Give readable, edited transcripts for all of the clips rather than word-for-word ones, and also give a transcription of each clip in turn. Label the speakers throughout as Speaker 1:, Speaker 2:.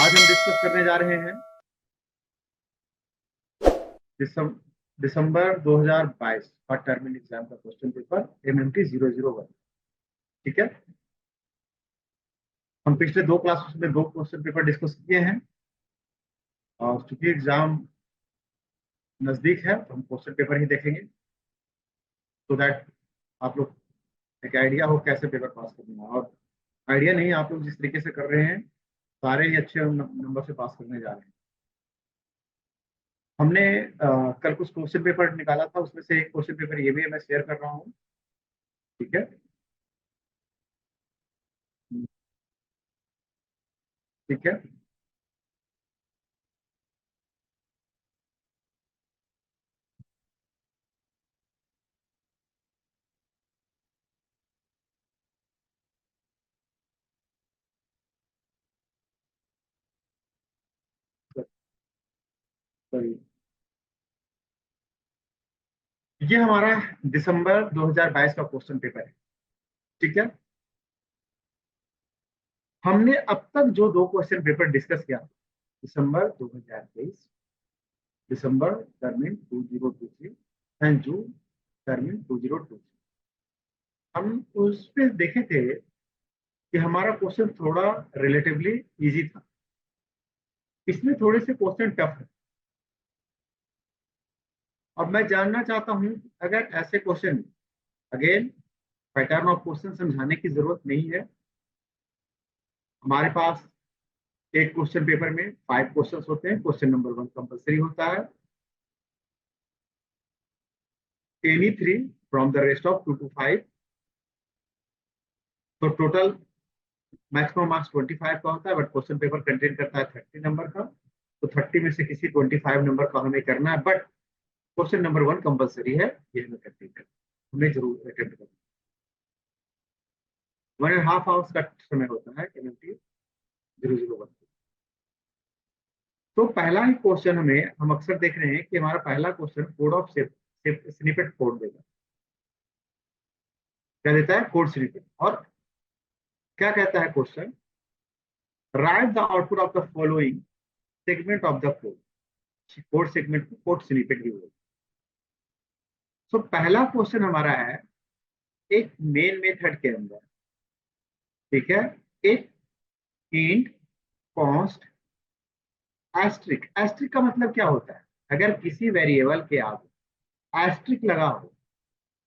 Speaker 1: आज हम डिस्कस करने जा रहे हैं दिसं, दिसंबर 2022 का टर्मिनल एग्जाम का क्वेश्चन पेपर एमएमटी 001। ठीक है, हम पिछले दो क्लासेस में दो क्वेश्चन पेपर डिस्कस किए हैं और चूंकि एग्जाम नजदीक है तो हम क्वेश्चन पेपर ही देखेंगे सो दैट आप लोग एक आइडिया हो कैसे पेपर पास करना है। और आइडिया नहीं, आप लोग जिस तरीके से कर रहे हैं सारे ही अच्छे नंबर से पास करने जा रहे हैं। हमने कल कुछ क्वेश्चन पेपर निकाला था, उसमें से एक क्वेश्चन पेपर ये भी मैं शेयर कर रहा हूँ। ठीक है, ठीक है, तो ये हमारा दिसंबर 2022 का क्वेश्चन पेपर है। ठीक है, हमने अब तक जो दो क्वेश्चन पेपर डिस्कस किया, दिसंबर 2023, दिसंबर टर्मिन 2023 एंड जून टर्मिन 2023, हम उस पे देखे थे कि हमारा क्वेश्चन थोड़ा रिलेटिवली इजी था। इसमें थोड़े से क्वेश्चन टफ है। अब मैं जानना चाहता हूं अगर ऐसे question, again pattern of question समझाने की जरूरत नहीं है। हमारे पास एक क्वेश्चन पेपर में 5 क्वेश्चन होते हैं। क्वेश्चन नंबर 1 कंपलसरी होता है, any 3 from the rest of 2 to 5। तो टोटल मैक्सिमम मार्क्स 25 का होता है, बट क्वेश्चन पेपर कंटेन करता है 30 नंबर का। तो 30 में से किसी 25 नंबर का हमें करना है, बट क्वेश्चन नंबर 1 कंपलसरी है, ये हमें कंटेन करना है, हमें जरूर अटेम्प्ट करना है। 1.5 आवर्स का समय होता है एमएमटी 001। तो पहला ही क्वेश्चन हमें, हम अक्सर देख रहे हैं कि हमारा पहला question code of snippet code देगा। क्या देता है? Code snippet. और क्या कहता है question? Right the output of the following segment of the code. Code segment को कोड स्निपेट भी बोलते हैं। सो पहला क्वेश्चन हमारा है एक मेन मेथड के अंदर, ठीक है, एक इंट कॉन्स्ट एस्ट्रिक। एस्ट्रिक का मतलब क्या होता है? अगर किसी वेरिएबल के आगे एस्ट्रिक लगा हो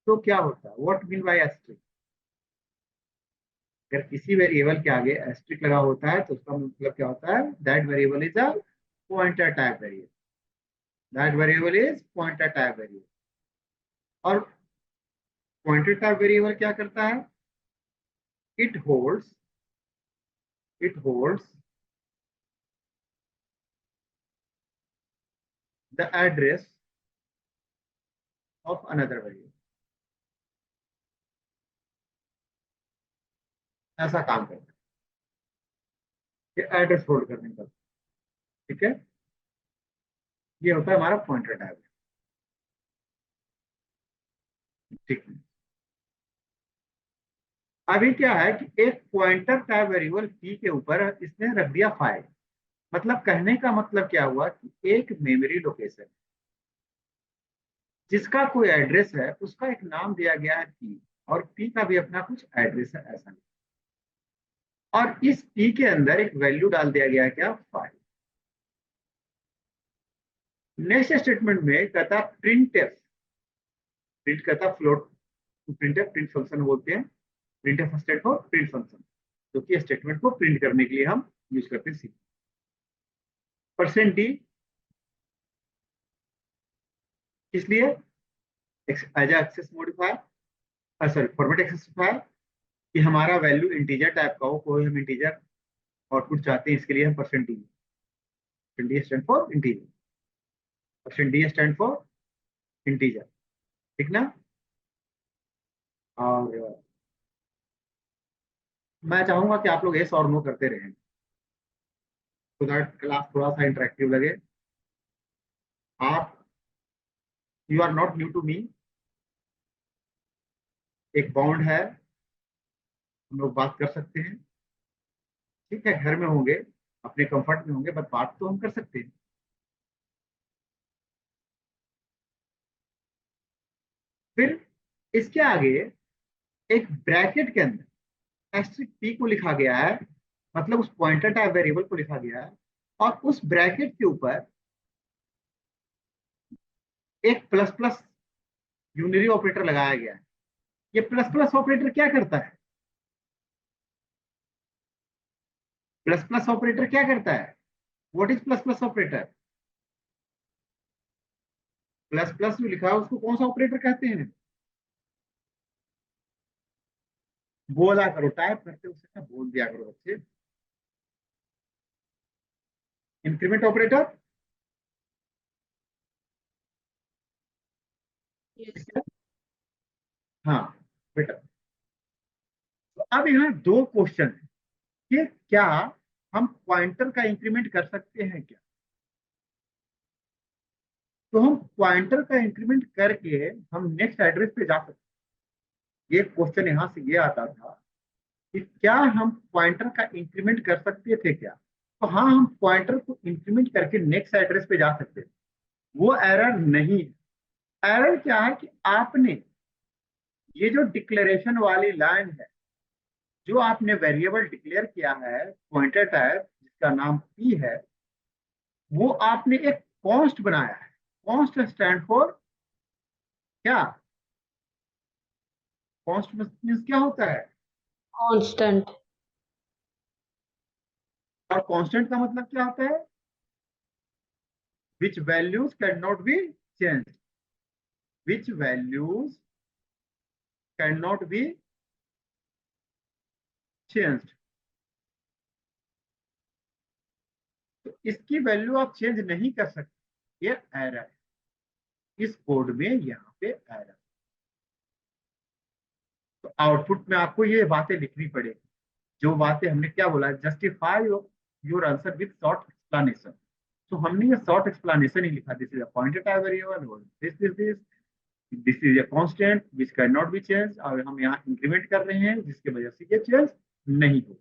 Speaker 1: तो क्या होता है? What mean by asterisk? अगर किसी वेरिएबल के आगे एस्ट्रिक लगा होता है तो उसका मतलब क्या होता है? That variable is a pointer type variable. That variable is pointer type variable. और पॉइंटर टाइप वेरिएबल क्या करता है? It holds it holds the address of another variable. ऐसा काम करता है, ये एड्रेस होल्ड करने का। ठीक है, ये होता है हमारा पॉइंटर टाइप। ठीक है, अभी क्या है कि एक पॉइंटर टाइप वेरिएबल पी के ऊपर इसने रख दिया फाइल। मतलब कहने का मतलब क्या हुआ कि एक मेमोरी लोकेशन जिसका कोई एड्रेस है, उसका एक नाम दिया गया है पी, और पी का भी अपना कुछ एड्रेस है ऐसा। और इस पी के अंदर एक वैल्यू डाल दिया गया है, क्या? फाइल। नेक्स्ट स्टेटमेंट में कहता प्रिंट एफ। प्रिंट कहता float, print F print function बोलते हैं। Print F stand for print function, जो कि स्टेटमेंट को प्रिंट करने के लिए हम यूज करते हैं। परसेंट डी इसलिए as access modifier, sorry format specifier, कि हमारा वैल्यू इंटीजर टाइप का हो, कोई हम इंटीजर आउटपुट चाहते हैं, इसके लिए हम percent D stand for integer. Percent D stand for integer. ठीक ना? और मैं चाहूंगा कि आप लोग एस और नो करते रहें, तो दैट क्लास थोड़ा सा इंटरेक्टिव लगे। आप, you are not new to me. एक बॉन्ड है, हम लोग बात कर सकते हैं। ठीक है, घर में होंगे अपने कंफर्ट में होंगे, बट बात तो हम कर सकते हैं। फिर इसके आगे एक ब्रैकेट के अंदर एस्ट्रिक पी को लिखा गया है, मतलब उस पॉइंटर टाइप वेरिएबल को लिखा गया है, और उस ब्रैकेट के ऊपर एक प्लस प्लस यूनरी ऑपरेटर लगाया गया है। ये प्लस प्लस ऑपरेटर क्या करता है? प्लस प्लस ऑपरेटर क्या करता है? What is plus plus operator? Plus plus जो लिखा है उसको कौन सा ऑपरेटर कहते हैं? बोला करो, टाइप करते हो उससे ना बोल दिया करो बच्चे। Increment operator.
Speaker 2: यस
Speaker 1: ठीक
Speaker 2: सर।
Speaker 1: है। हाँ बेटा, तो अब यहाँ दो क्वेश्चन है कि क्या हम पॉइंटर का इंक्रीमेंट कर सकते हैं क्या? तो हम पॉइंटर का इंक्रीमेंट करके हम नेक्स्ट एड्रेस पे जा सकते हैं। ये क्वेश्चन यहाँ से ये आता था कि क्या हम पॉइंटर का इंक्रीमेंट कर सकते थे क्या? तो हाँ, हम पॉइंटर को इंक्रीमेंट करके नेक्स्ट एड्रेस पे जा सकते थे। वो एरर नहीं है। एरर क्या है कि आपने ये जो डिक्लेरेशन वाली लाइन है, जो आपने वेरिएबल डिक्लेयर किया है पॉइंटर टाइप जिसका नाम p है, वो आपने एक कॉन्स्ट बनाया है। कॉन्स्ट स्टैंड फॉर क्या? कॉन्स्ट मीन्स क्या होता है?
Speaker 2: कांस्टेंट।
Speaker 1: और कांस्टेंट का मतलब क्या होता है? Which values can not be change. Which values can not be changed. तो इसकी वैल्यू आप चेंज नहीं कर सकते, ये एरर है। इस कोड में यहाँ पे एरर। तो आउटपुट में आपको ये बातें लिखनी पड़ेगी, जो बातें हमने क्या बोला, justify your answer with short explanation. तो हमने ये शॉर्ट एक्सप्लेनेशन ही लिखा, this is a pointed variable और this is a constant which can not be change, और हम यहाँ इंक्रीमेंट कर रहे हैं जिसकी वजह से ये चेंज नहीं हो।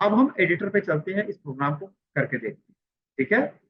Speaker 1: अब हम एडिटर पे चलते हैं, इस प्रोग्राम को करके देखते हैं। ठीक है।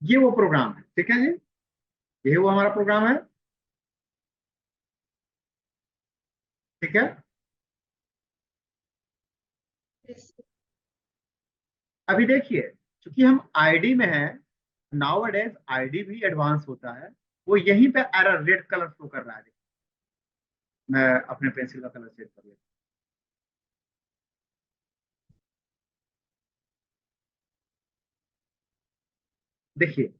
Speaker 1: ये वो प्रोग्राम है, ठीक है जी, ये वो हमारा प्रोग्राम है। ठीक है।
Speaker 2: यस
Speaker 1: अभी देखिए, चूंकि हम आईडी में हैं, नाउ अडेज आईडी भी एडवांस होता है। वो यहीं पे एरर रेड कलर शो कर रहा है। मैं अपने पेंसिल का कलर चेंज कर लेता हूं। देखिए,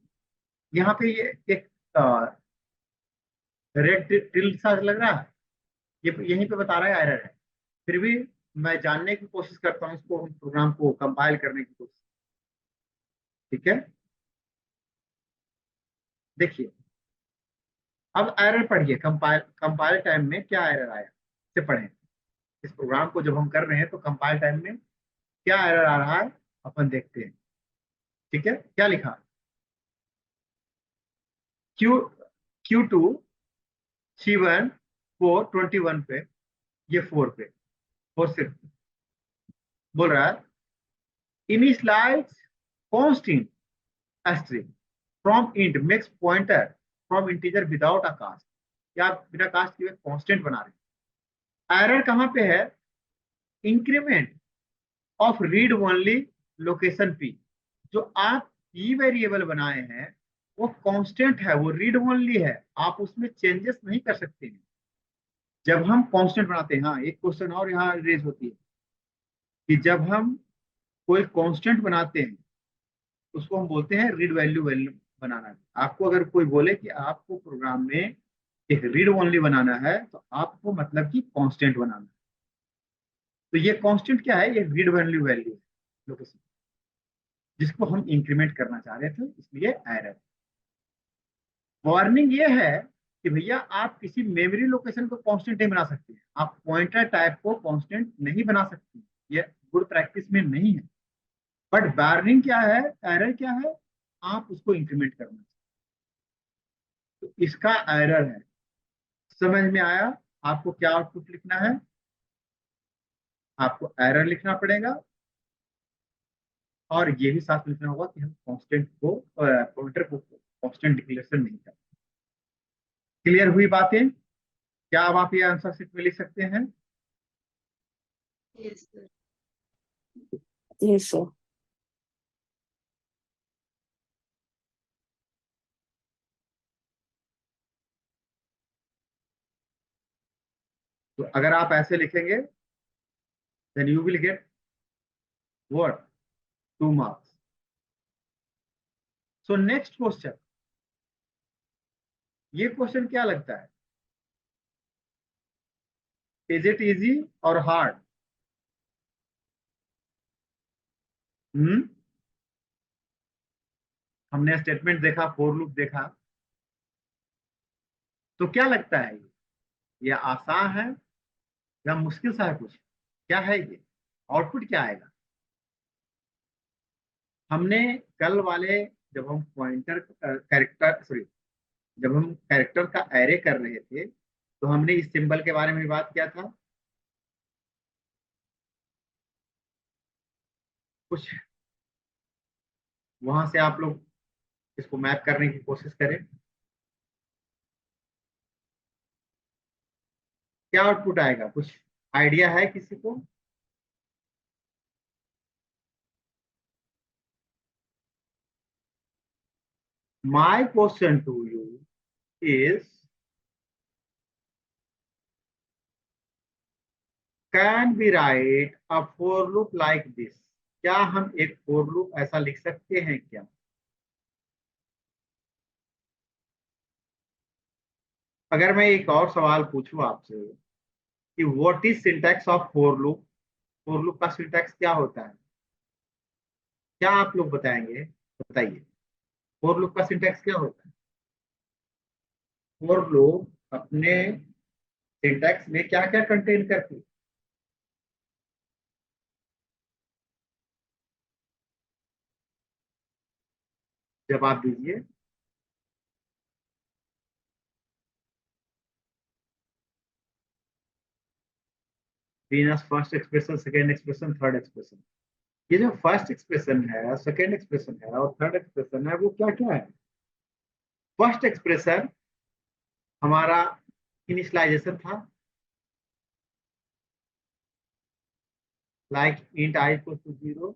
Speaker 1: यहाँ पे ये एक रेड टिल सा लग रहा है, ये यहीं पे बता रहा है एरर है। फिर भी मैं जानने की कोशिश करता हूँ इसको, प्रोग्राम को कंपाइल करने की कोशिश। ठीक है। देखिए, अब एरर पढ़िए, कंपाइल कंपाइल टाइम में क्या एरर आया से पढ़ें। इस प्रोग्राम को जब हम कर रहे हैं तो कंपाइल टाइम में क्या एरर आ रहा है अपन देखते हैं। ठीक है, क्या लिखा? क्यू Q2 C1 4 21 पे, ये 4 पे, 4 सिर्फ बोल रहा है initialize constant string from int makes pointer from integer without a cast. क्या आप बिना कास्ट के कांस्टेंट बना रहे हैं? एरर कहां पे है? Increment of read only location P. जो आप पी वेरिएबल बनाए हैं वो कांस्टेंट है, वो रीड ओनली है, आप उसमें चेंजेस नहीं कर सकते हैं जब हम कांस्टेंट बनाते हैं। हाँ, एक क्वेश्चन और यहाँ रेज होती है कि जब हम कोई कांस्टेंट बनाते हैं उसको हम बोलते हैं रीड वैल्यू वैल्यू बनाना। आपको अगर कोई बोले कि आपको प्रोग्राम में एक रीड ओनली बनाना है, तो आपको मतलब कि कांस्टेंट बनाना है। तो ये कांस्टेंट क्या है? ये रीड वैल्यू वैल्यू है, लोकेशन। जिसको हम इंक्रीमेंट करना चाह रहे थे, इसलिए एरर। वार्निंग ये है कि भैया आप किसी मेमोरी लोकेशन को कांस्टेंट नहीं बना सकते, आप पॉइंटर टाइप को कांस्टेंट नहीं बना सकते, ये गुड प्रैक्टिस में नहीं है। बट वार्निंग क्या है, एरर क्या है, आप उसको इंक्रीमेंट करना चाहिए, तो इसका एरर है। समझ में आया? आपको क्या आउटपुट लिखना है, आपको एरर लिखना पड़ेगा, और ये भी साथ लिखना होगा कि हम कांस्टेंट को पॉइंटर को कांस्टेंट डिक्लेरेशन नहीं करते। क्लियर हुई बातें? क्या अब आप ये आंसर शीट में लिख सकते हैं?
Speaker 2: Yes, sir.
Speaker 3: Yes, sir.
Speaker 1: तो अगर आप ऐसे लिखेंगे, then you will get what, 2 marks. So next question, ये क्वेश्चन क्या लगता है, इज इट इजी और हार्ड? हमने स्टेटमेंट देखा, फॉर लूप देखा, तो क्या लगता है ये आसान है या मुश्किल सा है कुछ? क्या है ये, आउटपुट क्या आएगा? हमने कल वाले, जब हम पॉइंटर कैरेक्टर सॉरी जब हम कैरेक्टर का एरे कर रहे थे, तो हमने इस सिंबल के बारे में भी बात किया था कुछ। वहां से आप लोग इसको मैप करने की कोशिश करें, क्या आउटपुट आएगा, कुछ आइडिया है किसी को? My question to you is, can be write a for loop like this? क्या हम एक फॉर लूप ऐसा लिख सकते हैं क्या? अगर मैं एक और सवाल पूछूं आपसे कि what is syntax of for loop, for loop का सिंटैक्स क्या होता है, क्या आप लोग बताएंगे? बताइए, फॉर लूप का सिंटैक्स क्या होता है? फॉर लूप अपने सिंटैक्स में क्या क्या कंटेन करती है? जवाब दीजिए। बीनस first expression, second expression, third expression. ये जो फर्स्ट एक्सप्रेशन है, सेकेंड एक्सप्रेशन है और थर्ड एक्सप्रेशन है, वो क्या क्या है? फर्स्ट एक्सप्रेशन हमारा इनिशियलाइजेशन था, like int I equal to 0,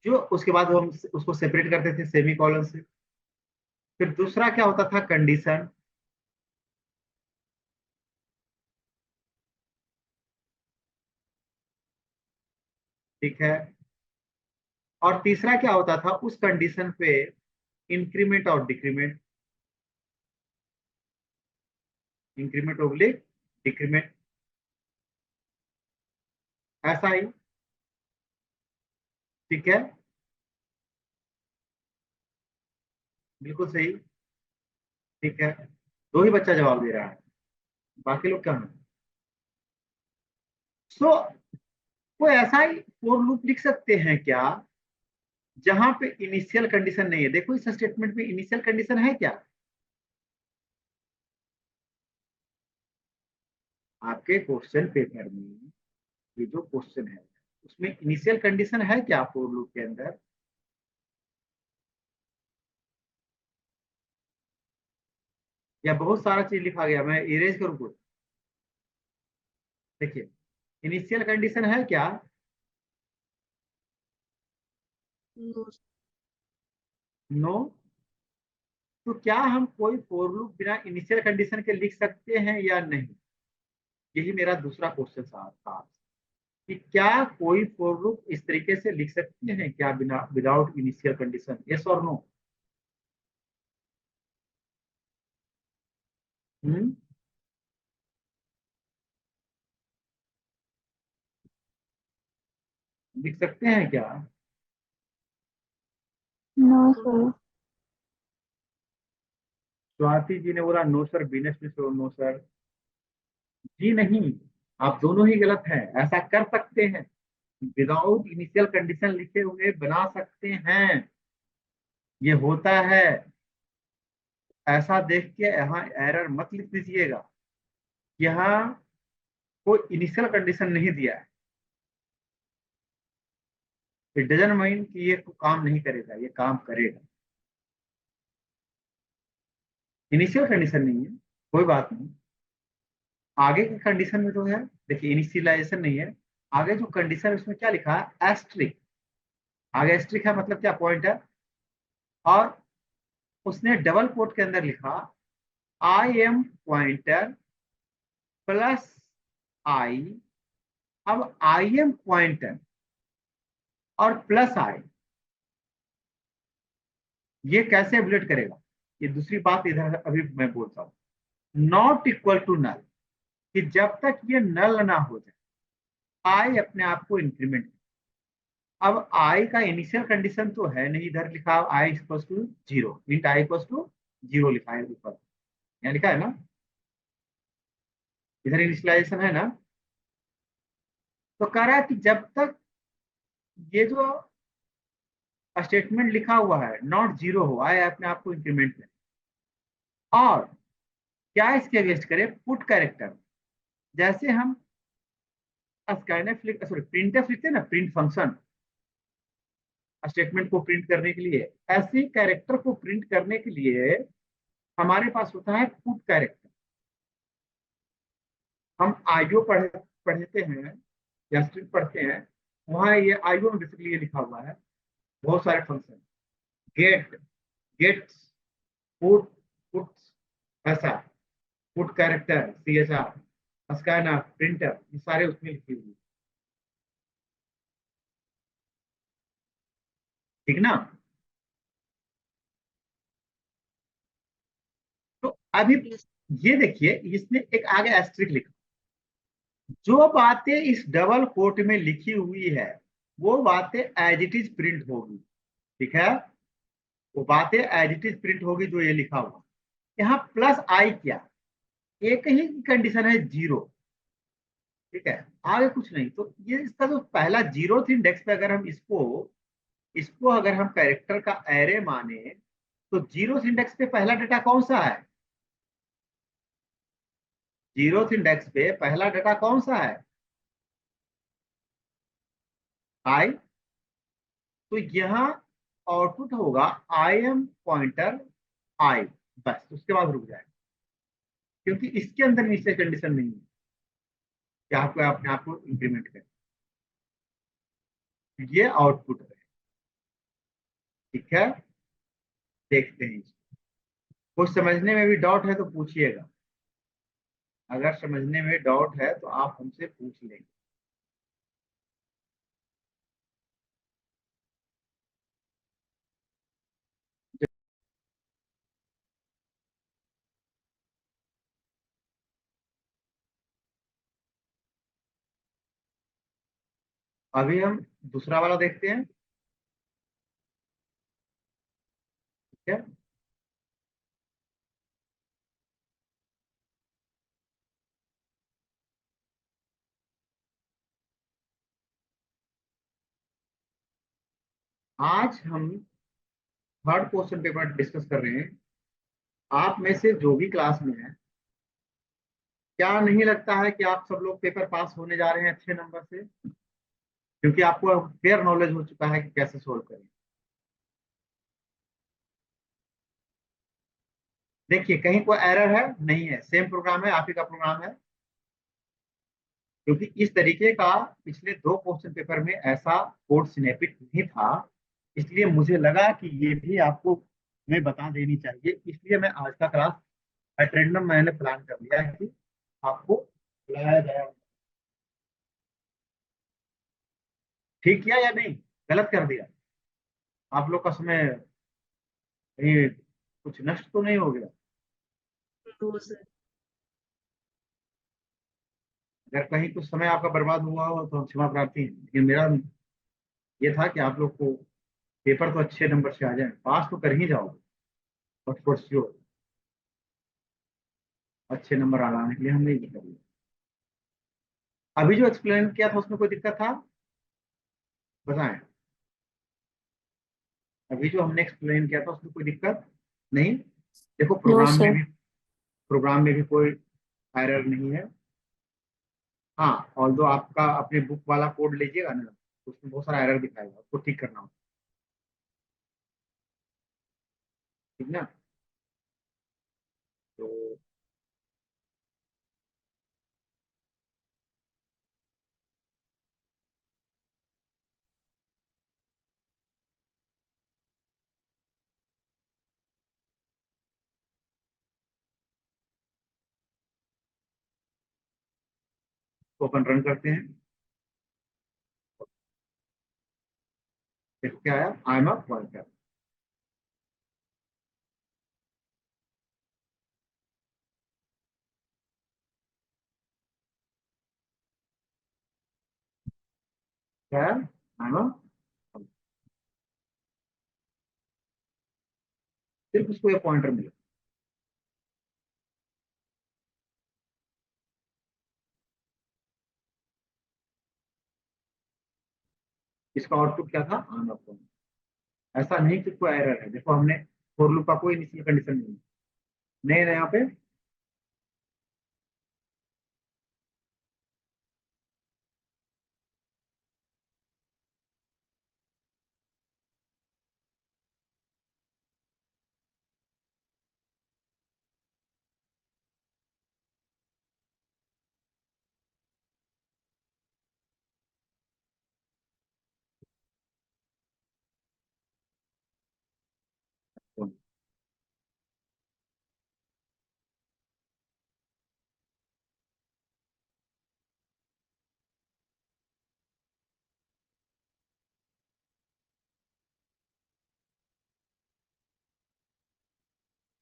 Speaker 1: जो उसके बाद हम उसको सेपरेट करते थे सेमी कॉलन से। फिर दूसरा क्या होता था, कंडीशन, ठीक है। और तीसरा क्या होता था, उस कंडीशन पे इंक्रीमेंट और डिक्रीमेंट, इंक्रीमेंट ओब्लिक डिक्रीमेंट, ऐसा ही, ठीक है, बिल्कुल सही, ठीक है। दो ही बच्चा जवाब दे रहा है, बाकी लोग क्या है? सो कोई ऐसा ही फोर लूप लिख सकते हैं क्या जहां पे इनिशियल कंडीशन नहीं है? देखो इस स्टेटमेंट में इनिशियल कंडीशन है क्या? आपके क्वेश्चन पेपर में ये जो क्वेश्चन है, उसमें इनिशियल कंडीशन है क्या फोर लूप के अंदर? या बहुत सारा चीज लिखा गया, मैं इरेज करूँ कुछ? देखिए, इनिशियल कंडीशन है क्या?
Speaker 2: No,
Speaker 1: no. तो क्या हम कोई फोर लूप बिना इनिशियल कंडीशन के लिख सकते हैं या नहीं? यही मेरा दूसरा क्वेश्चन था कि क्या कोई फोर लूप इस तरीके से लिख सकते हैं क्या, बिना विदाउट इनिशियल कंडीशन? यस और नो? हम्म लिख सकते हैं क्या?
Speaker 3: No sir.
Speaker 1: स्वाति जी ने बोला नो सर, बीनस मिश्र नो सर। जी नहीं, आप दोनों ही गलत हैं। ऐसा कर सकते हैं, विदाउट इनिशियल कंडीशन लिखे हुए बना सकते हैं, ये होता है। ऐसा देख के यहाँ एरर मत लिख दीजिएगा। यहाँ कोई इनिशियल कंडीशन नहीं दिया है, इट डजंट मीन कि ये काम नहीं करेगा, ये काम करेगा। इनिशियल कंडीशन नहीं है, कोई बात नहीं। आगे की कंडीशन में जो है, देखिए इनिशियलाइजेशन नहीं है, आगे जो कंडीशन है उसमें क्या लिखा है, एस्ट्रिक। आगे एस्ट्रिक है मतलब क्या, पॉइंट है। और उसने डबल कोट के अंदर लिखा आई एम पॉइंटर प्लस आई। अब आई एम पॉइंटर और प्लस आई, ये कैसे एब्लेट करेगा? ये दूसरी बात इधर अभी मैं बोलता हूं, नॉट इक्वल टू नल, कि जब तक ये नल ना हो जाए आई अपने आप को इंक्रीमेंट। अब आई का इनिशियल कंडीशन तो है नहीं, इधर लिखा I equal to zero, int I equal to zero लिखा है ऊपर, यहाँ लिखा है ना, इधर इनिशियलाइजेशन है ना। तो कह रहा है कि जब तक ये जो स्टेटमेंट लिखा हुआ है नॉट जीरो हो, आई अपने आप को इंक्रीमेंट करे। और क्या इसके अगेंस्ट करे, पुट कैरेक्टर। जैसे हम स्कैनफ लिख, सॉरी प्रिंटफ लिखते हैं ना, प्रिंट फंक्शन स्टेटमेंट को प्रिंट करने के लिए, ऐसे कैरेक्टर को प्रिंट करने के लिए हमारे पास होता है पुट कैरेक्टर। हम आईओ पढ़ते हैं या स्ट्रिंग पढ़ते हैं, वहां ये आईओ में बेसिकली ये लिखा हुआ है, बहुत सारे function, get, gets, put, puts, ऐसा, put character, C H R, scanner, printer, ये सारे उसमें लिखी हुई है। ठीक ना? तो अभी
Speaker 2: यस।
Speaker 1: ये देखिए, इसने एक आगे एस्ट्रिक लिखा, जो बातें इस डबल कोट में लिखी हुई है वो बातें एज इट इज प्रिंट होगी। ठीक है, वो बातें एज इट इज प्रिंट होगी जो ये लिखा हुआ। यहाँ प्लस आई क्या, एक ही कंडीशन है, जीरो। ठीक है, आगे कुछ नहीं। तो ये इसका जो पहला जीरो इंडेक्स पे अगर हम इसको इसको अगर हम कैरेक्टर का एरे माने, तो जीरो इंडेक्स पे पहला डेटा कौन सा है, जीरो इंडेक्स पे पहला डेटा कौन सा है, आई। तो यहाँ आउटपुट होगा आई एम पॉइंटर आई, बस उसके बाद रुक जाएगा, क्योंकि इसके अंदर नीचे कंडीशन नहीं है कि आपको अपने आप को इंक्रीमेंट करें। ये आउटपुट है। ठीक है, देखते हैं इसको। कुछ समझने में भी डाउट है तो पूछिएगा, अगर समझने में डाउट है तो आप हमसे पूछ लेंगे। अभी हम दूसरा वाला देखते हैं। ठीक है, आज हम थर्ड क्वेश्चन पेपर डिस्कस कर रहे हैं। आप में से जो भी क्लास में है, क्या नहीं लगता है कि आप सब लोग पेपर पास होने जा रहे हैं अच्छे नंबर से, क्योंकि आपको क्लियर नॉलेज हो चुका है कि कैसे सोल्व करें। देखिए कहीं कोई एरर है नहीं है, सेम प्रोग्राम है, आप ही का प्रोग्राम है। क्योंकि इस तरीके का पिछले दो क्वेश्चन पेपर में ऐसा कोड स्नैपिट नहीं था, इसलिए मुझे लगा कि ये भी आपको मैं बता देनी चाहिए, इसलिए मैं आज का क्लास एट रैंडम मैंने प्लान कर लिया है कि आपको बुलाया जाए। ठीक किया या नहीं, गलत कर दिया? आप लोग का समय कहीं कुछ नष्ट तो नहीं हो गया?
Speaker 2: No sir.
Speaker 1: अगर कहीं कुछ समय आपका बर्बाद हुआ हो तो हम क्षमा प्रार्थी हैं, लेकिन मेरा ये था कि आप लोग को पेपर तो अच्छे नंबर से आ जाए, पास तो कर ही जाओगे, बट फॉर श्योर अच्छे नंबर आने के लिए हमने ये कर लिया। अभी जो एक्सप्लेन किया था उसमें कोई दिक्कत था, बताएं। अभी जो हमने एक्सप्लेन किया था उसमें कोई दिक्कत नहीं। देखो
Speaker 3: नो सर।
Speaker 1: प्रोग्राम में भी कोई एरर नहीं है। हाँ, ऑल्दो आपका अपने बुक वाला कोड लीजिएगा ना, उसमें बहुत सारा एरर दिखाएगा, उसको ठीक करना होगा, ठीक ना। तो अपन रन करते हैं। देखो क्या आया, आई एम अ पॉइंटर। क्या है, आई एम अ, सिर्फ उसको ये पॉइंटर मिला। इसका आउटपुट क्या था, आई एम अ पॉइंटर। ऐसा नहीं कि कोई एरर है, देखो हमने फॉर लूप का कोई इनिशियल कंडीशन नहीं है यहाँ पे।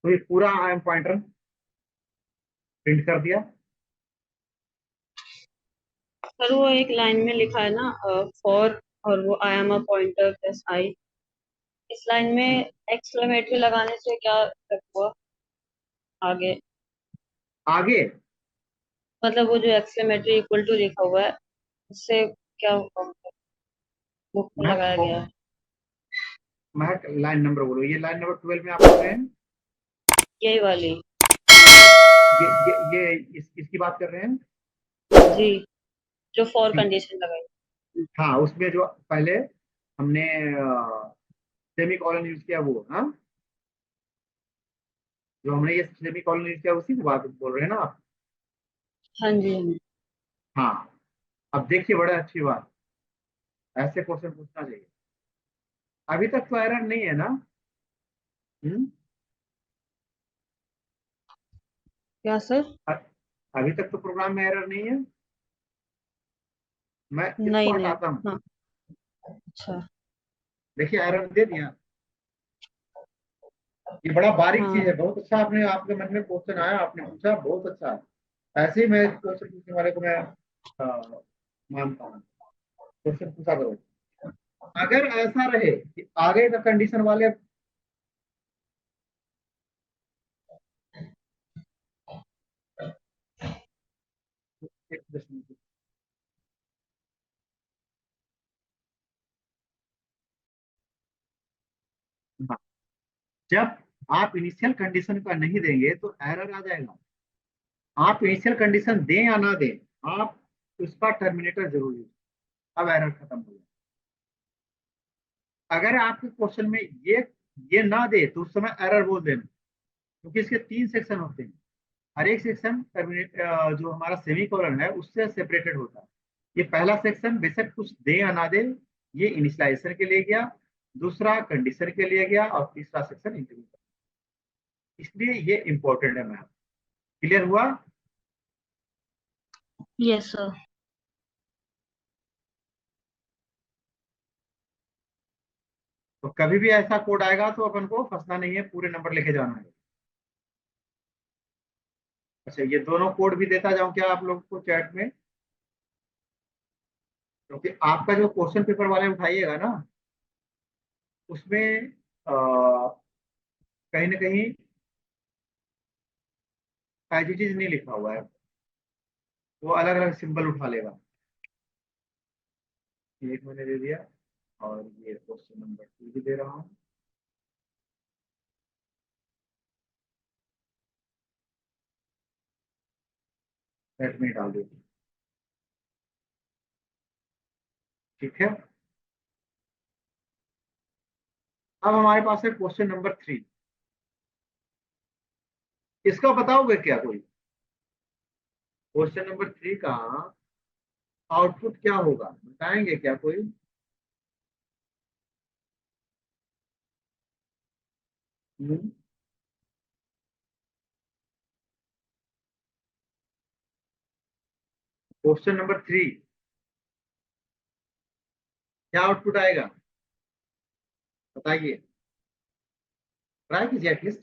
Speaker 1: तो ये पूरा आई एम पॉइंटर प्रिंट कर दिया।
Speaker 2: सर वो एक लाइन में लिखा है ना, फॉर, और वो I am a pointer plus I, इस लाइन में एक्सक्लेमेटरी लगाने से क्या हुआ आगे?
Speaker 1: आगे
Speaker 2: मतलब वो जो एक्सक्लेमेटरी इक्वल टू लिखा हुआ है, उससे क्या हुआ, मतलब वो क्यों
Speaker 1: मैं
Speaker 2: लगाया गया है?
Speaker 1: मैं लाइन नंबर बोलो, ये लाइन नंबर 12 में आप पढ़ रहे हैं।
Speaker 2: यही वाली।
Speaker 1: ये इसकी बात कर रहे हैं।
Speaker 2: जी, जो फॉर
Speaker 1: ठीक।
Speaker 2: कंडीशन लगाई।
Speaker 1: हाँ, उसमें जो पहले हमने सेमी कॉलन यूज किया वो, हाँ, जो हमने ये सेमी कॉलन यूज किया उसी की बात बोल रहे हैं ना आप।
Speaker 2: हाँ जी, हाँ जी।
Speaker 1: हाँ, अब देखिए बड़ा अच्छी बात, ऐसे क्वेश्चन पूछना चाहिए। अभी तक तो एरर नहीं है ना। हम्म।
Speaker 2: क्या सर?
Speaker 1: अ- अभी तक तो प्रोग्राम में एरर नहीं है। मैं इसको
Speaker 2: नहीं नहीं।
Speaker 1: हटाता हूँ।
Speaker 2: हाँ। अच्छा।
Speaker 1: देखिए एरर दे दिया। ये बड़ा बारीक चीज
Speaker 2: हाँ।
Speaker 1: है, बहुत अच्छा आपने, आपके मन में क्वेश्चन आया, आपने पूछा, बहुत अच्छा है। ऐसे ही मैं क्वेश्चन पूछने वाले को मैं मानता हूँ। क्वेश्चन पूछा करो। अगर ऐसा रहे कि आगे का कंडीशन वाले, एक दशमलव, हाँ, जब आप इनिशियल कंडीशन का नहीं देंगे तो एरर आ जाएगा। आप इनिशियल कंडीशन दें या ना दें, आप उसका टर्मिनेटर जरूर यूज, अब एरर खत्म हो जाए। अगर आपके क्वेश्चन में ये ना दे तो उस समय एरर बोल देना, क्योंकि इसके 3 सेक्शन होते हैं। हर एक सेक्शन टर्मिनेट, जो हमारा सेमी कॉलन है उससे सेपरेटेड होता है। ये पहला सेक्शन बेशक कुछ दे या ना दे, ये इनिशियलाइजेशन के लिए गया, दूसरा कंडीशन के लिए गया, और तीसरा सेक्शन इंटरव्यू का। इसलिए ये इंपॉर्टेंट है मैम। क्लियर हुआ।
Speaker 2: Yes sir.
Speaker 1: तो कभी भी ऐसा कोड आएगा तो अपन को फंसना नहीं है, पूरे नंबर लेके जाना है। अच्छा, ये दोनों कोड भी देता जाऊं क्या आप लोग को चैट में? क्योंकि आपका जो क्वेश्चन पेपर वाले उठाइएगा ना, उसमें कहीं ना कहीं एज इट इज नहीं लिखा हुआ है, वो अलग अलग सिंबल उठा लेगा। एक मैंने दे दिया, और ये क्वेश्चन नंबर 2 भी दे रहा हूँ। सेट में डाल देती, ठीक है। अब हमारे पास है क्वेश्चन नंबर 3। इसका बताओगे क्या कोई? क्वेश्चन नंबर 3 का आउटपुट क्या होगा, बताएंगे क्या कोई? क्वेश्चन नंबर 3 क्या आउटपुट आएगा, बताइए, ट्राई कीजिए एटलीस्ट।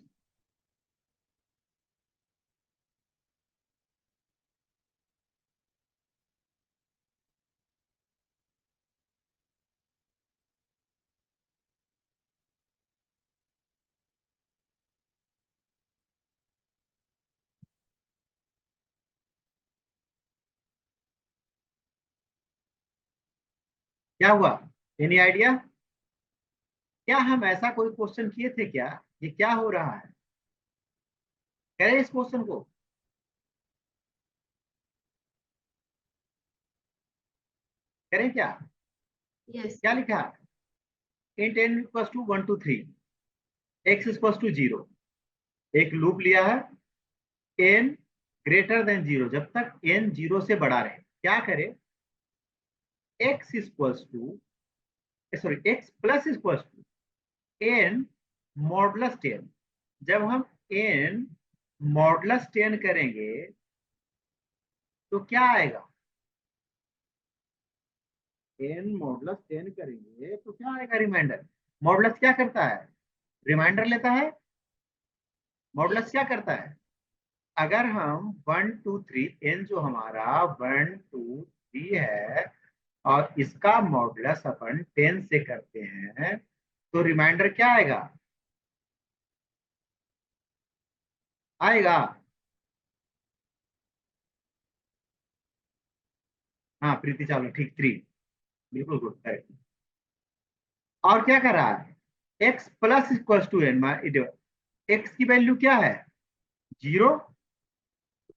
Speaker 1: क्या हुआ, एनी आइडिया? क्या हम ऐसा कोई क्वेश्चन किए थे क्या? ये क्या हो रहा है, करें इस क्वेश्चन को? करें क्या?
Speaker 2: यस
Speaker 1: क्या लिखा है? int n equals to 1 to 3, x equals to 0। एक लूप लिया है, n ग्रेटर देन 0, जब तक n 0 से बड़ा रहे क्या करे? x equals to, sorry, x plus equals to n modulus 10। जब हम n मॉडुलस 10 करेंगे तो क्या आएगा? n मॉडुलस 10 करेंगे तो क्या आएगा? रिमाइंडर। मॉडुलस क्या करता है? रिमाइंडर लेता है। मॉडुलस क्या करता है? अगर हम 1 2 3, n जो हमारा 1 2 3 है, और इसका मॉडुलस अपन 10 से करते हैं, तो रिमाइंडर क्या आएगा? आएगा। हाँ प्रीति चावला, ठीक, 3, बिल्कुल गुड, करेक्ट। और क्या कर रहा है? x plus equal to N, x की वैल्यू क्या है? 0।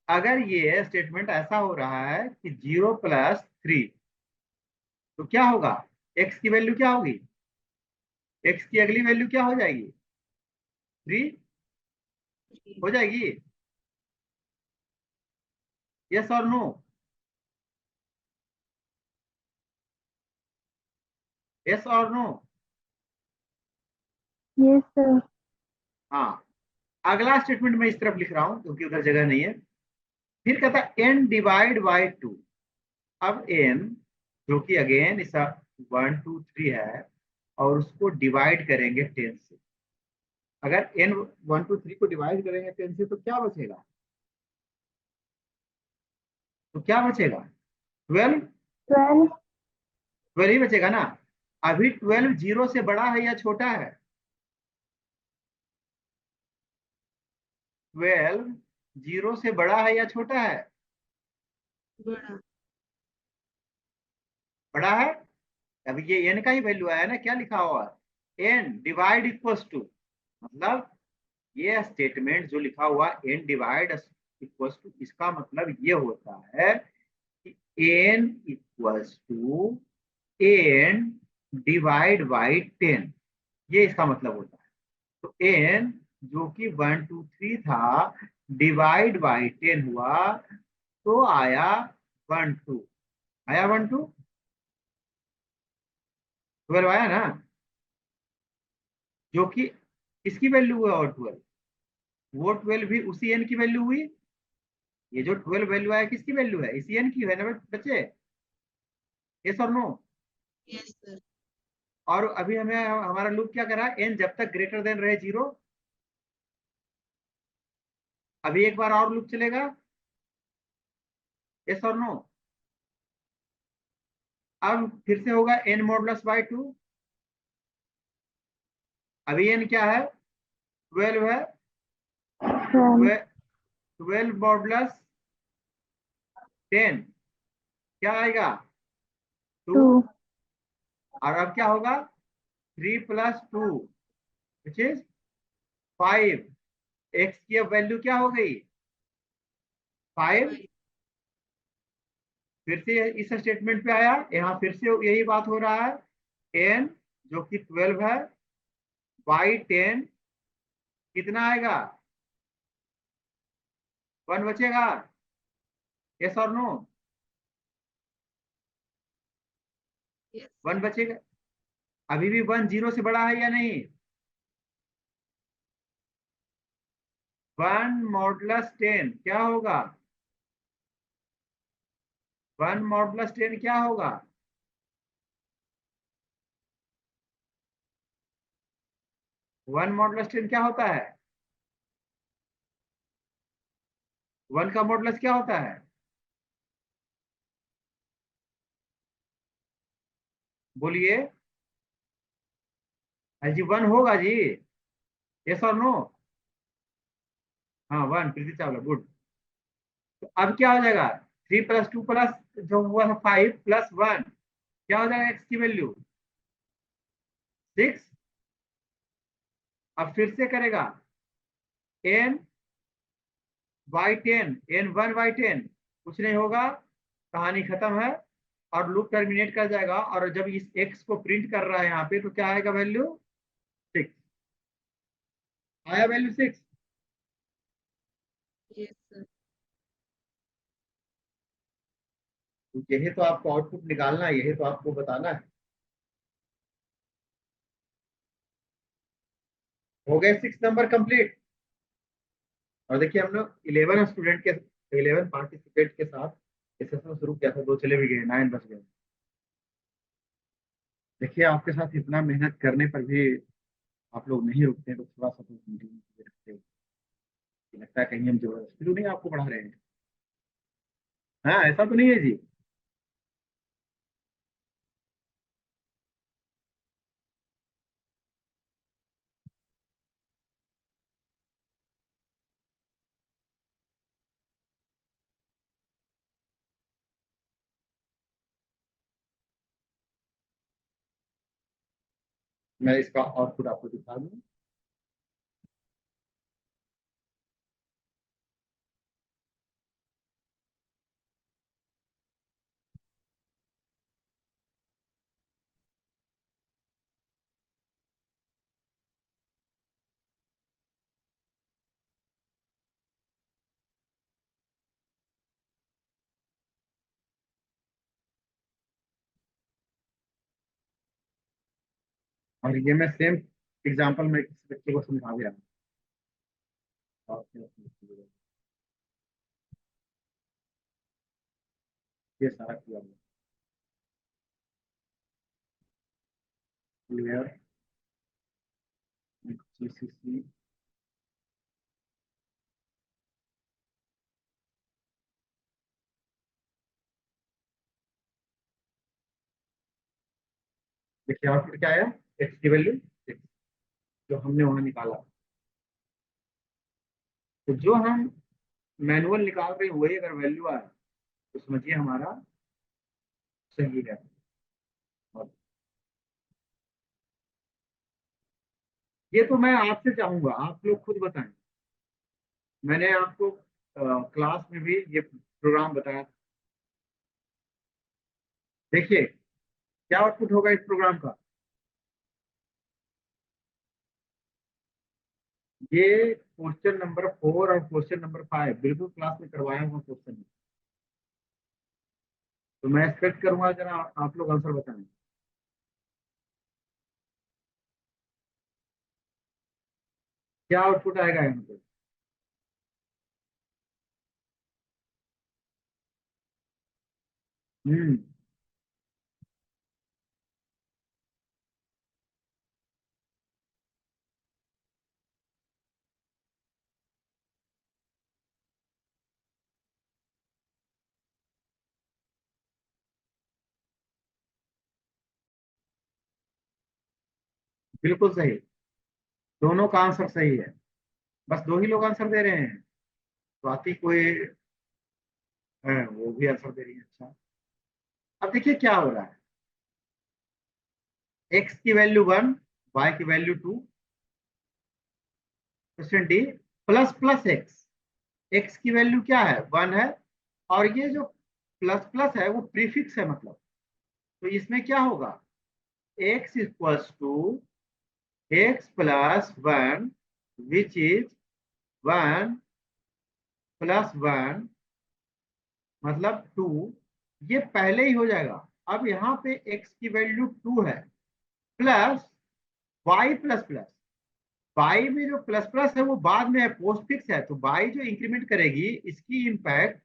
Speaker 1: अगर ये स्टेटमेंट ऐसा हो रहा है कि 0 + 3, तो क्या होगा? x की वैल्यू क्या होगी? x की अगली वैल्यू क्या हो जाएगी? 3 हो जाएगी। यस और नो? यस और नो?
Speaker 3: Yes sir.
Speaker 1: हाँ। अगला स्टेटमेंट मैं इस तरफ लिख रहा हूं क्योंकि उधर जगह नहीं है। फिर कहता है n डिवाइड बाई 2। अब n, जो कि अगेन इस 1 2 3 है, और उसको डिवाइड करेंगे 10 से। अगर n 1 2 3 को डिवाइड करेंगे 10 से तो क्या बचेगा? तो क्या बचेगा? 12।
Speaker 3: 12।
Speaker 1: 12 ही बचेगा ना। अभी 12 0 से बड़ा है या छोटा है? 12 0 से बड़ा है या छोटा है?
Speaker 2: बड़ा।
Speaker 1: बड़ा है। अभी ये n का ही वैल्यू आया ना, क्या लिखा हुआ है? n डिवाइड इक्वल्स टू, मतलब ये स्टेटमेंट जो लिखा हुआ n डिवाइड इक्वल्स टू, इसका मतलब ये होता है कि n equals to n divide by 10, ये इसका मतलब होता है। तो n जो कि 1 2 3 था, डिवाइड बाई 10 हुआ, तो आया 1 2, आया 1 2, 12 आया ना, जो कि इसकी वैल्यू हुआ, और 12, वो 12 भी उसी n की वैल्यू हुई। ये जो 12 वैल्यू आया किसकी वैल्यू है? इसी n की है ना बच्चे? यस और नो?
Speaker 2: Yes sir.
Speaker 1: और अभी हमें हमारा लूप क्या कर रहा है? n जब तक ग्रेटर देन रहे 0। अभी एक बार और लूप चलेगा। यस और नो? अब फिर से होगा n मॉडुलस बाई 2। अभी n क्या है, 12 है।
Speaker 3: 1,
Speaker 1: 12 मॉडुलस 10 क्या आएगा, 2।
Speaker 3: 2,
Speaker 1: और अब क्या होगा, 3 प्लस 2 विच इज 5। x की अब वैल्यू क्या हो गई, 5। फिर से इस स्टेटमेंट पे आया, यहाँ फिर से यही बात हो रहा है। n जो कि 12 है बाई 10 कितना आएगा, 1 बचेगा, यस और नो, 1 बचेगा। अभी भी 1 0 से बड़ा है या नहीं, 1 मॉडुलस 10 क्या होगा, 1 मॉडुलस 10 क्या होगा, 1 मॉडुलस 10 क्या होता है, 1 का मॉडुलस क्या होता है, बोलिए। हाँ जी 1 होगा जी, यस और नो। हाँ 1, प्रीति चावला गुड। तो अब क्या हो जाएगा, 3 प्लस 2 प्लस जो हुआ है 5 प्लस 1 क्या हो जाएगा, x की वैल्यू 6। अब फिर से करेगा n बाई 10, n 1 बाई 10 कुछ नहीं होगा, कहानी खत्म है। और लूप टर्मिनेट कर जाएगा, और जब इस x को प्रिंट कर रहा है यहाँ पे तो क्या आएगा वैल्यू 6। आया वैल्यू 6।
Speaker 2: Yes sir.
Speaker 1: तो यही तो आपको आउटपुट निकालना है, यही तो आपको बताना है। हो गए 6 नंबर कंप्लीट। और देखिए हम लोग 11 स्टूडेंट के 11 पार्टिसिपेंट के साथ ये सेशन शुरू किया था, 2 चले भी गए, 9 बच गए। देखिए आपके साथ इतना मेहनत करने पर भी आप लोग नहीं रुकते हैं, तो थोड़ा सा तो मीटिंग रखते हैं। लगता है कहीं हम जबरदस्ती तो नहीं आपको पढ़ा रहे हैं। हाँ ऐसा तो नहीं है जी। मैं इसका आउटपुट आपको दिखा दूँ। और ये मैं सेम एग्जांपल में किसी बच्चे को समझा गया। ये सारा किया क्लियर जीसीसी। देखिए आउटपुट क्या आया, एक्स की वैल्यू 6 जो हमने वहां निकाला। तो जो हम मैनुअल निकाल रहे हैं वही अगर वैल्यू आए तो समझिए हमारा सही है। और ये तो मैं आपसे चाहूंगा आप लोग खुद बताएं। मैंने आपको क्लास में भी ये प्रोग्राम बताया था। देखिए क्या आउटपुट होगा इस प्रोग्राम का, ये क्वेश्चन नंबर 4 और क्वेश्चन नंबर 5 बिल्कुल क्लास में करवाया हुआ क्वेश्चन। तो मैं एक्सपेक्ट करूंगा जरा आप लोग आंसर बताएं। क्या आउटपुट आएगा यहाँ पे, हम्म बिल्कुल सही, दोनों का आंसर सही है। बस दो ही लोग आंसर दे रहे हैं, स्वाति कोई है वो भी आंसर दे रही है। अच्छा, अब देखिए क्या हो रहा है। एक्स की वैल्यू 1, वाई की value 2, question D plus plus x. X की वैल्यू क्या है, 1 है, और ये जो प्लस प्लस है वो प्रीफिक्स है, मतलब तो इसमें क्या होगा, x equals to x plus 1 which is 1 plus 1 मतलब 2, ये पहले ही हो जाएगा। अब यहाँ पे x की वैल्यू 2 है, plus y plus plus, y में जो प्लस प्लस है वो बाद में है, पोस्ट फिक्स है, तो y जो इंक्रीमेंट करेगी इसकी इम्पैक्ट,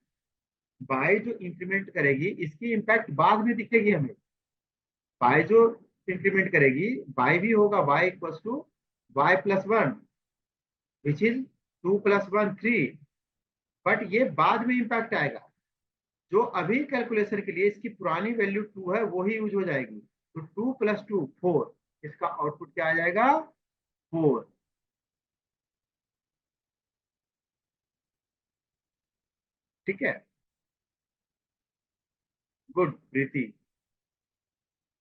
Speaker 1: y जो इंक्रीमेंट करेगी इसकी इम्पैक्ट बाद में दिखेगी हमें। y जो इंक्रीमेंट करेगी y भी होगा y equals to y plus 1 which is 2 plus 1 3, but ये बाद में इम्पैक्ट आएगा। जो अभी कैलकुलेशन के लिए इसकी पुरानी वैल्यू 2 है वो ही यूज हो जाएगी, तो 2 प्लस 2 4, इसका आउटपुट क्या आ जाएगा, 4। ठीक है, गुड प्रीति।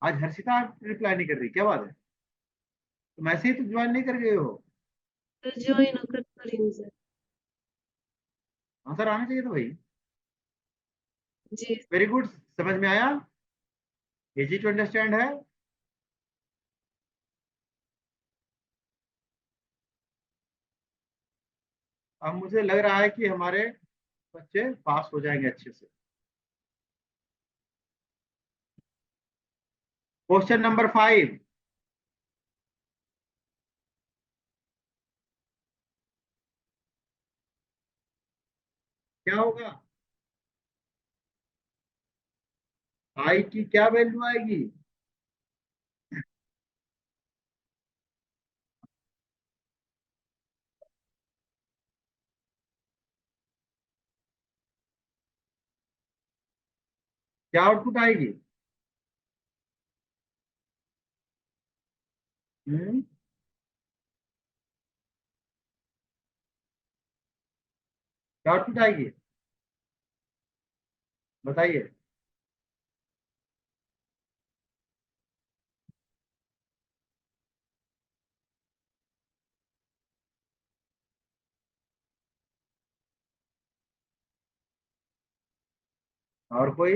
Speaker 1: आज हर्षिता रिप्लाई नहीं कर रही, क्या बात है, तुम ऐसे ही तो ज्वाइन नहीं कर गए हो।
Speaker 3: सर ज्वाइन कर रही हूँ सर।
Speaker 1: आंसर आना चाहिए था भाई।
Speaker 3: जी
Speaker 1: वेरी गुड, समझ में आया, इजी टू अंडरस्टैंड है। अब मुझे लग रहा है कि हमारे बच्चे पास हो जाएंगे अच्छे से। क्वेश्चन नंबर 5, क्या होगा, आई की क्या वैल्यू आएगी, क्या आउटपुट आएगी। हम्म, क्या आउटपुट आएगी, बताइए। और कोई,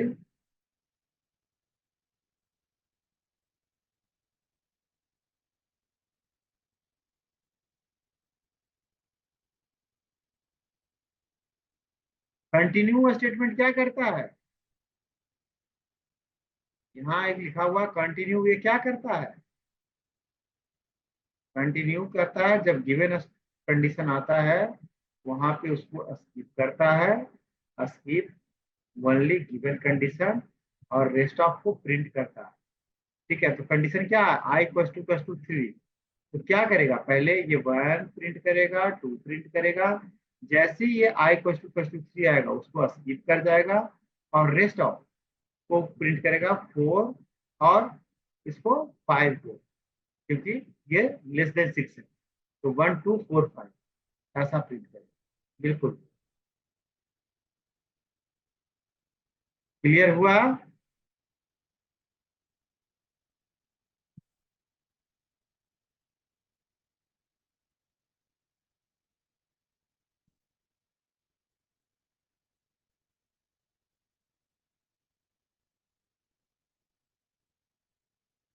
Speaker 1: कंटिन्यू स्टेटमेंट क्या करता है, यहाँ एक लिखा हुआ कंटिन्यू, ये क्या करता है, कंटिन्यू करता है जब गिवन कंडीशन आता है वहां पे उसको स्किप करता है, स्किप ओनली गिवन कंडीशन, और रेस्ट ऑफ को प्रिंट करता है। ठीक है, तो कंडीशन क्या है, आई इक्वल टू 3, तो क्या करेगा, पहले ये 1 प्रिंट करेगा, 2 प्रिंट करेगा, जैसे ही ये आई इक्वल टू 3 आएगा उसको स्किप कर जाएगा, और रेस्ट ऑफ को प्रिंट करेगा 4, और इसको 5 को, क्योंकि ये लेस देन 6 है, तो 1 2 4 5 ऐसा प्रिंट करेगा। बिल्कुल क्लियर हुआ।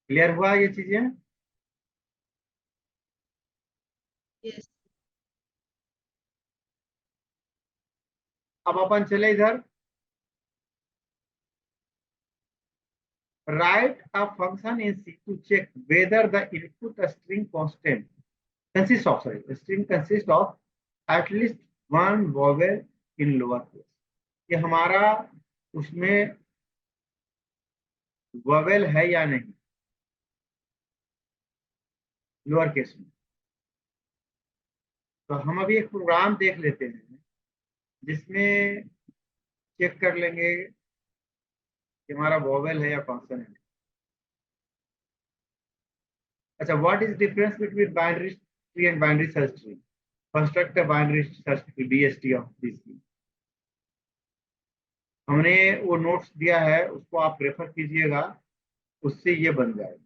Speaker 1: क्लियर हुआ ये चीजें।
Speaker 3: यस।
Speaker 1: अब अपन चले इधर, write a function in C to check whether the input string constant consists of, sorry, string consists of at least one vowel in lower case। ये हमारा उसमें वोवेल है या नहीं लोअर केस में। तो हम अभी एक प्रोग्राम देख लेते हैं जिसमें चेक कर लेंगे कि हमारा वोवेल है या कॉन्सोनेंट है। अच्छा, what is difference between binary tree and binary search tree? Construct a binary search tree, BST of BC। हमने वो नोट्स दिया है, उसको आप रेफर कीजिएगा, उससे ये बन जाएगा।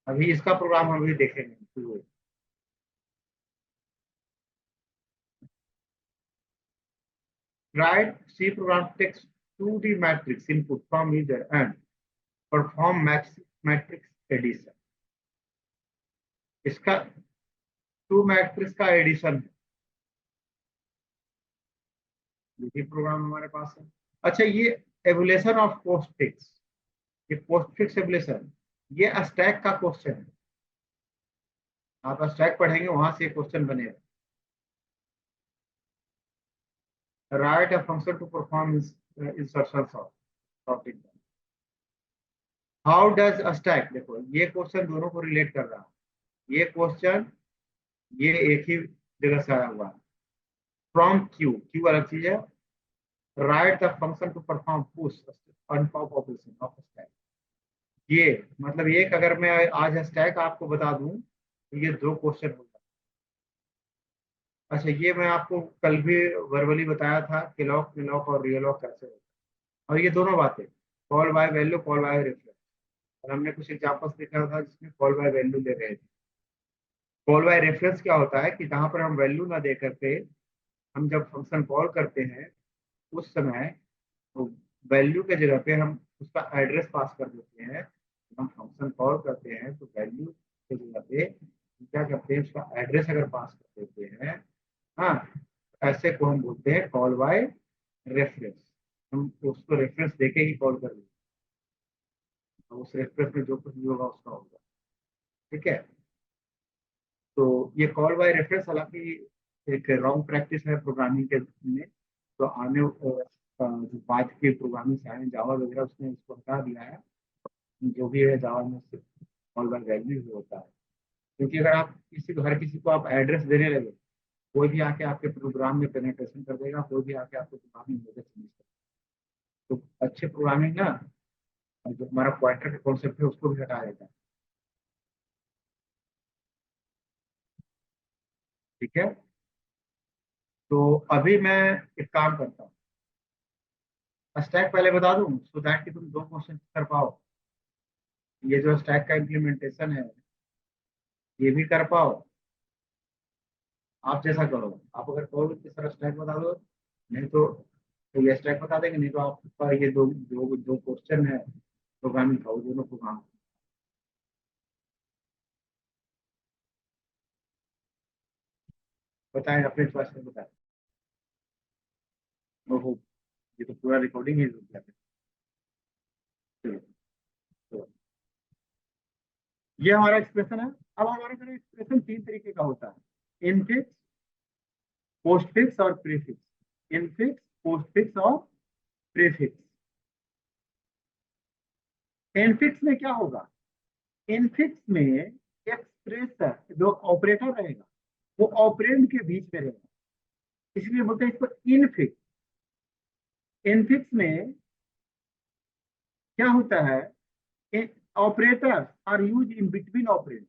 Speaker 1: अभी इसका प्रोग्राम हम अभी देखेंगे। Write C program takes 2D matrix input from user and perform matrix addition। इसका 2 मैट्रिक्स का एडिशन है, ये प्रोग्राम हमारे पास है। अच्छा, ये एवोल्यूशन ऑफ पोस्टफिक्स, ये पोस्टफिक्स एवोल्यूशन, ये स्टैक का क्वेश्चन है। आप स्टैक पढ़ेंगे, वहां से क्वेश्चन बनेगा। Write a function to perform insertions of topic. How does a stack, देखो ये क्वेश्चन दोनों को रिलेट कर रहा है। ये क्वेश्चन ये एक ही जगह से आया हुआ है। फ्रॉम क्यू, क्यू अलग चीज है। Write the function to perform push on top operation of stack. ये मतलब एक अगर मैं आज स्टैक आपको बता दूं तो ये 2 क्वेश्चन हो जाए। अच्छा, ये मैं आपको कल भी वर्बली बताया था, क्लॉक मिलॉक और रियलॉक कैसे होता है। और ये दोनों बातें, call by value, call by reference, और हमने कुछ एग्जांपल्स देखा था जिसमें कॉल बाय वैल्यू ले रहे थे। कॉल बाय रेफरेंस क्या होता है कि जहां पर हम वैल्यू ना दे करके हम जब फंक्शन कॉल करते हैं, उस समय तो वैल्यू के जगह पे हम उसका एड्रेस पास कर देते हैं। जब हम फंक्शन कॉल करते हैं तो वैल्यू के जगह पे हम क्या करते हैं, उसका एड्रेस अगर पास कर देते हैं, हाँ, ऐसे को हम बोलते हैं कॉल बाय रेफरेंस। हम उसको रेफरेंस देके ही कॉल कर लेते हैं, उस रेफरेंस में जो कुछ भी होगा उसका होगा। ठीक है, तो ये कॉल बाय रेफरेंस हालांकि एक रॉन्ग प्रैक्टिस है प्रोग्रामिंग के में। तो आने जो बाद के प्रोग्रामिंग आए जावा वगैरह, उसने इसको हटा दिया है। जो भी है जावा में सिर्फ कॉल बाय वैल्यू ही होता है। क्योंकि अगर आप हर किसी को आप एड्रेस देने लगे, कोई भी आके आपके प्रोग्राम में पेनिट्रेशन कर देगा, कोई भी आके आपके प्रोग्रामिंग में चेंज कर। तो अच्छे प्रोग्रामिंग ना, जो हमारा पॉइंटर का कॉन्सेप्ट है उसको भी हटा देता है। ठीक है, तो अभी मैं एक काम करता हूँ, स्टैक पहले बता दूं सो दैट कि तुम 2 क्वेश्चन कर पाओ। ये जो स्टैक का इम्प्लीमेंटेशन है ये भी कर पाओ। आप जैसा करो, आप अगर कहोगे तो सर स्टैक बता दो, नहीं तो ये स्टैक बता देंगे, नहीं तो आपका ये दो दो दो क्वेश्चन है प्रोग्रामिंग का, वो दोनों प्रोग्राम। बताएं अपने चॉइस से बताएं। ओहो, ये तो पूरा रिकॉर्डिंग ही रुक गया। चलो, तो ये हमारा एक्सप्रेशन है। अब हमारे घर एक्सप्रेशन 3 तरीके का होता है, इनफिक्स, पोस्टफिक्स और प्रीफिक्स। इनफिक्स, पोस्टफिक्स और प्रीफिक्स। इनफिक्स में क्या होगा, इनफिक्स में एक्सप्रेशन जो ऑपरेटर रहेगा वो ऑपरेंड के बीच में रहेगा, इसलिए बोलते हैं इसको इनफिक्स। इनफिक्स में क्या होता है, operator are use in between operand.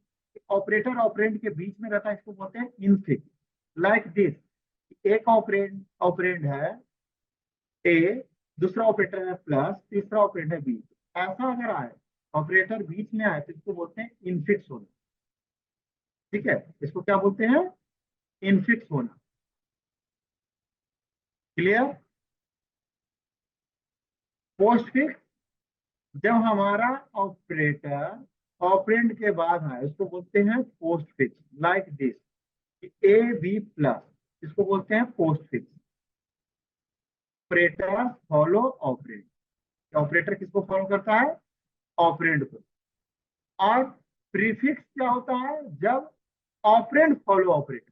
Speaker 1: Operator operand के बीच में रहता है, इसको बोलते हैं इनफिक्स। लाइक दिस, एक ऑपरेंड ऑपरेंड है ए, दूसरा ऑपरेटर है प्लस, तीसरा ऑपरेटर है बी। ऐसा अगर आए, ऑपरेटर बीच में आए, तो इसको बोलते हैं इनफिक्स होना। ठीक है, इसको क्या बोलते हैं, इनफिक्स होना। क्लियर। पोस्ट फिक्स, जब हमारा ऑपरेटर ऑपरेंड के बाद आए उसको बोलते हैं postfix. Like this, A B plus, इसको बोलते हैं postfix. Operator follow operand, operator किसको फॉलो करता है, ऑपरेंड को। और प्रीफिक्स क्या होता है, जब ऑपरेंड फॉलो ऑपरेटर,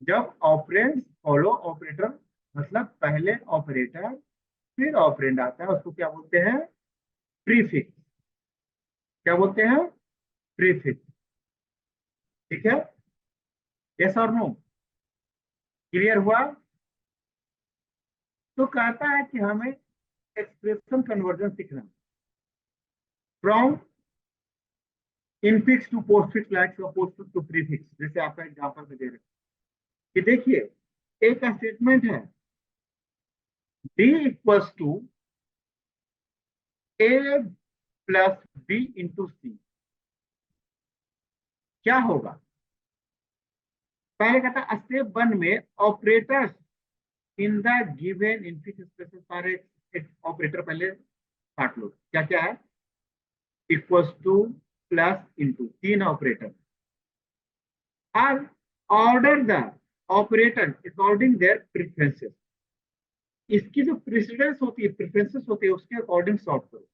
Speaker 1: जब ऑपरेंड फॉलो ऑपरेटर, मतलब पहले ऑपरेटर फिर ऑपरेंड आता है, उसको क्या बोलते हैं, प्रीफिक्स। क्या बोलते हैं, प्रीफिक्स। ठीक है, यस और नो, क्लियर हुआ। तो कहता है कि हमें एक्सप्रेशन कन्वर्जन सीखना है। From infix to postfix like postfix to prefix, जैसे आपका एग्जांपल में दे रहे हैं कि देखिए एक स्टेटमेंट है D equals to A plus B into C, क्या होगा? पहले कहता स्टेप 1 में operators in the given infix spaces सारे ऑपरेटर पहले काट लो, क्या क्या है? इक्वल्स टू प्लस इंटू, तीन ऑपरेटर और order the operator according their preferences, इसकी जो प्रेसिडेंस होती है, प्रेफरेंसेस होती है, उसके अकॉर्डिंग सॉर्ट करो।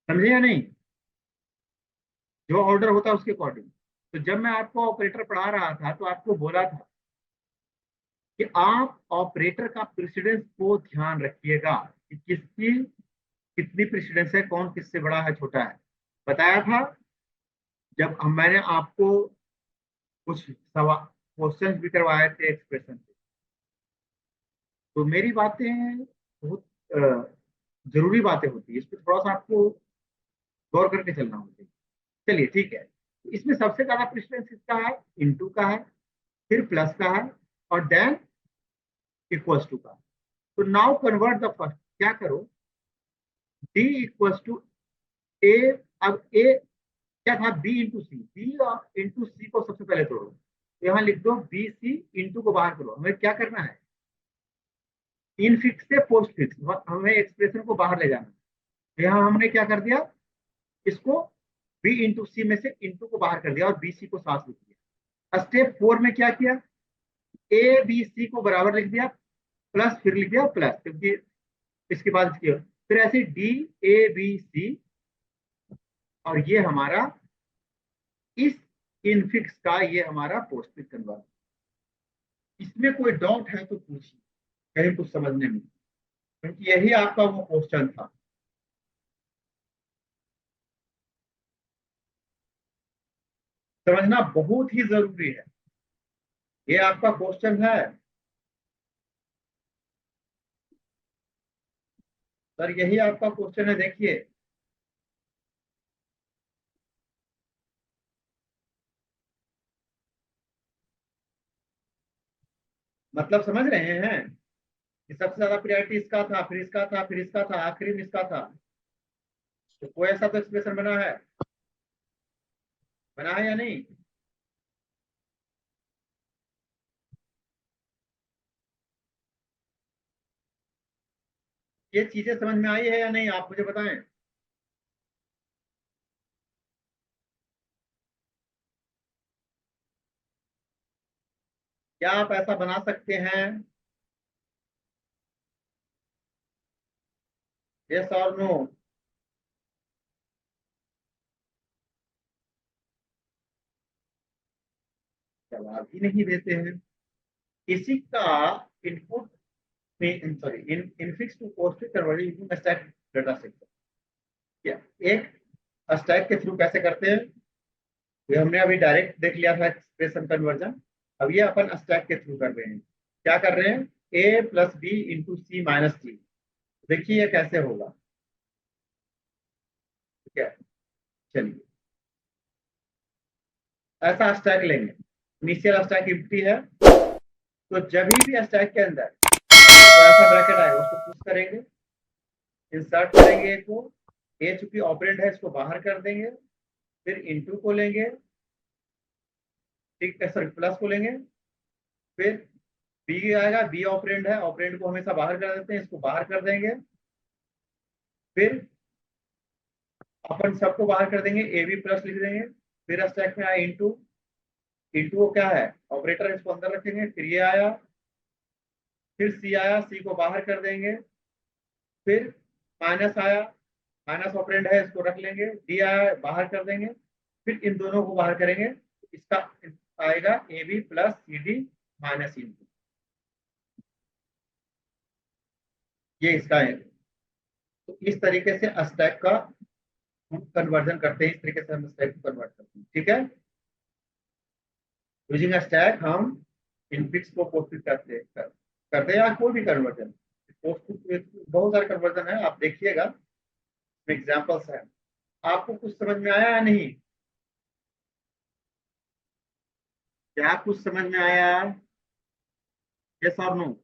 Speaker 1: समझे या नहीं? जो ऑर्डर होता है उसके अकॉर्डिंग। तो जब मैं आपको ऑपरेटर पढ़ा रहा था तो आपको बोला था कि आप ऑपरेटर का प्रेसिडेंस को ध्यान रखिएगा कि किसकी कितनी प्रेसिडेंस है, कौन किससे बड़ा है छोटा है, बताया था जब मैंने आपको कुछ सवाल क्वेश्चंस भी करवाए थे एक्सप्रेशन से। तो मेरी बातें बहुत जरूरी बातें होती है, इस पर थोड़ा सा आपको गौर करके चलना होता है। चलिए ठीक है, तो इसमें सबसे ज्यादा प्रेसिडेंस किसका है? इनटू का है, फिर प्लस का है, और देन इक्वल्स टू का। तो नाउ कन्वर्ट द फर्स्ट, क्या करो? डी इक्वल्स टू ए, अब ए क्या था? बी इंटू सी, बी और इंटू सी को सबसे पहले तोड़ो, तो यहाँ लिख दो बी सी, इंटू को बाहर करो। हमें क्या करना है? इनफिक्स से पोस्ट फिक्स, हमें एक्सप्रेशन को बाहर ले जाना है। यहाँ हमने क्या कर दिया, इसको बी इंटू सी में से इंटू को बाहर कर दिया और बी सी को साथ लिख दिया। स्टेप 4 में क्या किया? ए बी सी को बराबर लिख दिया, प्लस फिर लिख दिया प्लस, क्योंकि इसके बाद किया, फिर ऐसे डी ए बी सी, और ये हमारा इस इनफिक्स का ये हमारा पोस्टफिक्स कन्वर्ट। इसमें कोई डाउट है तो पूछिए, कहीं कुछ समझने में, क्योंकि यही आपका वो क्वेश्चन था। समझना बहुत ही जरूरी है, ये आपका क्वेश्चन है सर, यही आपका क्वेश्चन है। देखिए मतलब समझ रहे हैं कि सबसे ज्यादा प्रायोरिटी इसका था, फिर इसका था, फिर इसका था, आखिरी में इसका था। तो कोई ऐसा तो एक्सप्रेशन बना है, बना है या नहीं? ये चीजें समझ में आई है या नहीं, आप मुझे बताएं। क्या आप ऐसा बना सकते हैं? यस और नो? जवाब ही नहीं देते हैं। इसी का इनपुट में, sorry, infix to postfix conversion using stack data set, या एक स्टैक के थ्रू कैसे करते हैं? ये हमने अभी डायरेक्ट देख लिया था एक्सप्रेशन कन्वर्जन। अब ये अपन स्टैक के थ्रू कर रहे हैं। क्या कर रहे हैं? ए प्लस बी इंटू सी माइनस सी। देखिए ये कैसे होगा, ठीक है? चलिए ऐसा स्टैक लेंगे, इनिशियल स्टैक एम्प्टी है, तो जब भी स्टैक के अंदर तो ऐसा ब्रैकेट आएगा, उसको पुश करेंगे, इंसर्ट करेंगे ए को, ए चूंकि ऑपरेंड है इसको बाहर कर देंगे, फिर इंटू को लेंगे, ठीक है, सॉरी प्लस को लेंगे, फिर बी आएगा, बी ऑपरेंड है, ऑपरेंड को हमेशा बाहर कर देते हैं, इसको बाहर कर देंगे, फिर अपन सबको बाहर कर देंगे, ए बी प्लस लिख देंगे, फिर स्टैक में आया इंटू, इंटू को क्या है ऑपरेटर, इसको अंदर रखेंगे, फिर ये आया, फिर सी आया, सी को बाहर कर देंगे, फिर माइनस आया, माइनस ऑपरेंड है इसको रख लेंगे, डी आया बाहर कर देंगे, फिर इन दोनों को बाहर करेंगे, इसका आएगा A B plus C D minus into, ये इसका है। तो इस तरीके से स्टैक का हम कन्वर्जन करते हैं, इस तरीके से हम स्टैक को कन्वर्ट करते हैं, ठीक है? यूजिंग स्टैक हम इनफिक्स को पोस्टफिक्स करते हैं, या कोई भी कन्वर्जन, पोस्टफिक्स बहुत सारे कन्वर्जन है, आप देखिएगा एग्जांपल्स है। आपको कुछ समझ में आया या नहीं? क्या कुछ समझ में आया? यस और नो?